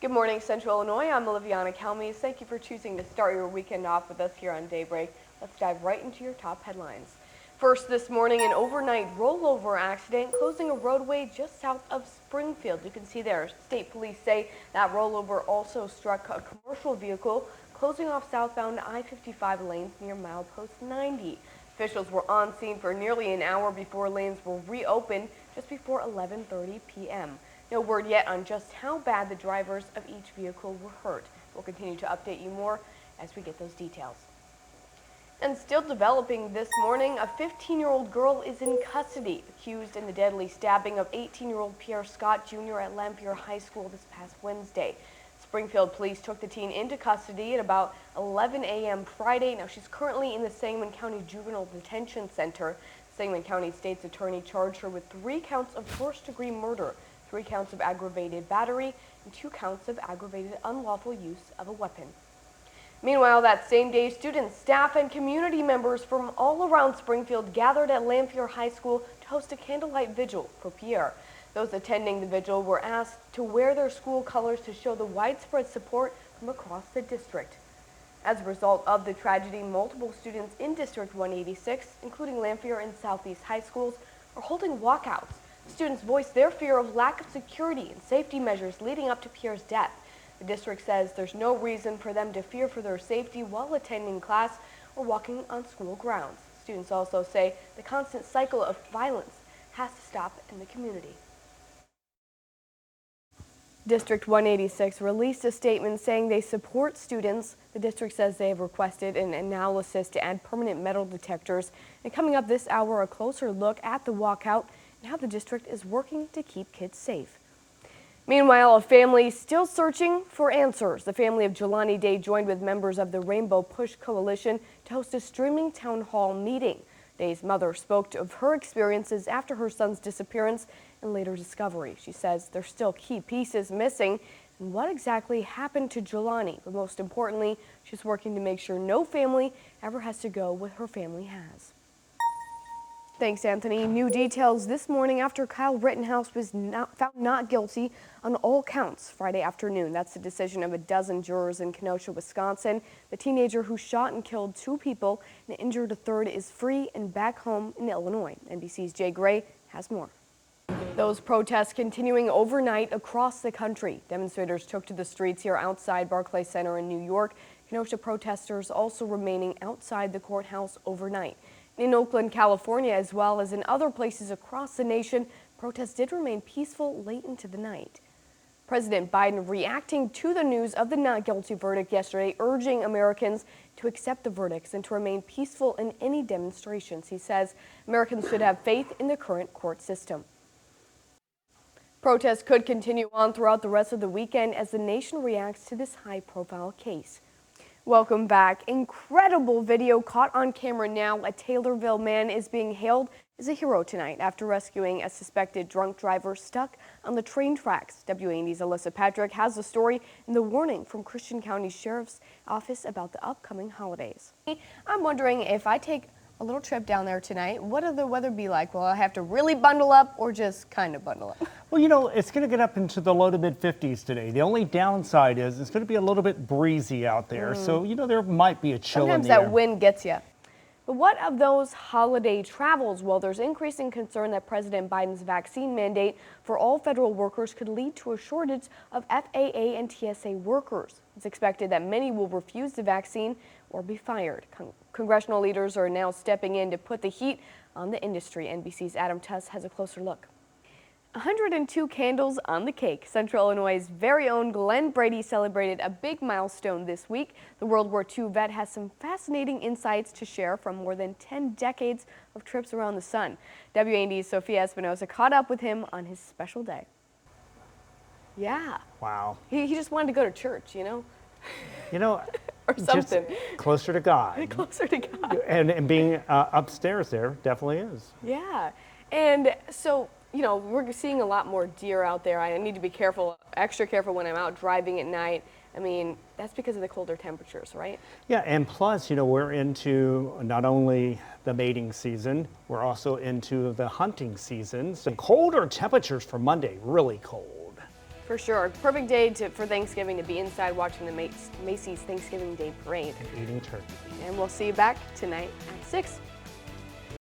Good morning, Central Illinois. I'm Olivianna. Thank you for choosing to start your weekend off with us here on Daybreak. Let's dive right into your top headlines. First this morning, an overnight rollover accident closing a roadway just south of Springfield. You can see there, state police say that rollover also struck a commercial vehicle closing off southbound I-55 lanes near milepost 90. Officials were on scene for nearly an hour before lanes were reopened just before 11:30 p.m. No word yet on just how bad the drivers of each vehicle were hurt. We'll continue to update you more as we get those details. And still developing this morning, a 15-year-old girl is in custody, accused in the deadly stabbing of 18-year-old Pierre Scott Jr. at Lamphere High School this past Wednesday. Springfield police took the teen into custody at about 11 a.m. Friday. Now, she's currently in the Sangamon County Juvenile Detention Center. Sangamon County State's attorney charged her with 3 counts of first-degree murder, 3 counts of aggravated battery, and 2 counts of aggravated unlawful use of a weapon. Meanwhile, that same day, students, staff, and community members from all around Springfield gathered at Lamphere High School to host a candlelight vigil for Pierre. Those attending the vigil were asked to wear their school colors to show the widespread support from across the district. As a result of the tragedy, multiple students in District 186, including Lamphere and Southeast high schools, are holding walkouts. Students voiced their fear of lack of security and safety measures leading up to Pierre's death. The district says there's no reason for them to fear for their safety while attending class or walking on school grounds. Students also say the constant cycle of violence has to stop in the community. District 186 released a statement saying they support students. The district says they have requested an analysis to add permanent metal detectors. And coming up this hour, a closer look at the walkout and how the district is working to keep kids safe. Meanwhile, a family still searching for answers. The family of Jelani Day joined with members of the Rainbow Push Coalition to host a streaming town hall meeting. Day's mother spoke of her experiences after her son's disappearance and later discovery. She says there's still key pieces missing and what exactly happened to Jelani. But most importantly, she's working to make sure no family ever has to go what her family has. Thanks, Anthony. New details this morning after Kyle Rittenhouse was found not guilty on all counts Friday afternoon. That's the decision of a dozen jurors in Kenosha, Wisconsin. The teenager who shot and killed 2 people and injured a third is free and back home in Illinois. NBC's Jay Gray has more. Those protests continuing overnight across the country. Demonstrators took to the streets here outside Barclays Center in New York. Kenosha protesters also remaining outside the courthouse overnight. In Oakland, California, as well as in other places across the nation, protests did remain peaceful late into the night. President Biden reacting to the news of the not guilty verdict yesterday, urging Americans to accept the verdicts and to remain peaceful in any demonstrations. He says Americans should have faith in the current court system. Protests could continue on throughout the rest of the weekend as the nation reacts to this high-profile case. Welcome back. Incredible video caught on camera now. A Taylorville man is being hailed as a hero tonight after rescuing a suspected drunk driver stuck on the train tracks. WAND's Alyssa Patrick has the story and the warning from Christian County Sheriff's Office about the upcoming holidays. I'm wondering if I take a little trip down there tonight, what will the weather be like? Will I have to really bundle up or just kind of bundle up? Well, you know, it's going to get up into the low to mid 50s today. The only downside is it's going to be a little bit breezy out there. So, you know, there might be a chill Sometimes in the air. that wind gets you. But what of those holiday travels? Well, there's increasing concern that President Biden's vaccine mandate for all federal workers could lead to a shortage of FAA and TSA workers. It's expected that many will refuse the vaccine or be fired. Congressional leaders are now stepping in to put the heat on the industry. NBC's Adam Tuss has a closer look. 102 candles on the cake. Central Illinois' very own Glenn Brady celebrated a big milestone this week. The World War II vet has some fascinating insights to share from more than 10 decades of trips around the sun. WAND's Sophia Espinosa caught up with him on his special day. Yeah. Wow. He just wanted to go to church, you know? You know, or something. Just closer to God. Closer to God. And being upstairs there definitely is. Yeah. And so, you know, we're seeing a lot more deer out there. I need to be careful, extra careful when I'm out driving at night. I mean, that's because of the colder temperatures, right? Yeah, and plus, you know, we're into not only the mating season, we're also into the hunting season. So colder temperatures for Monday, really cold. For sure. Perfect day for Thanksgiving to be inside watching the Macy's Thanksgiving Day Parade. And eating turkey. And we'll see you back tonight at 6.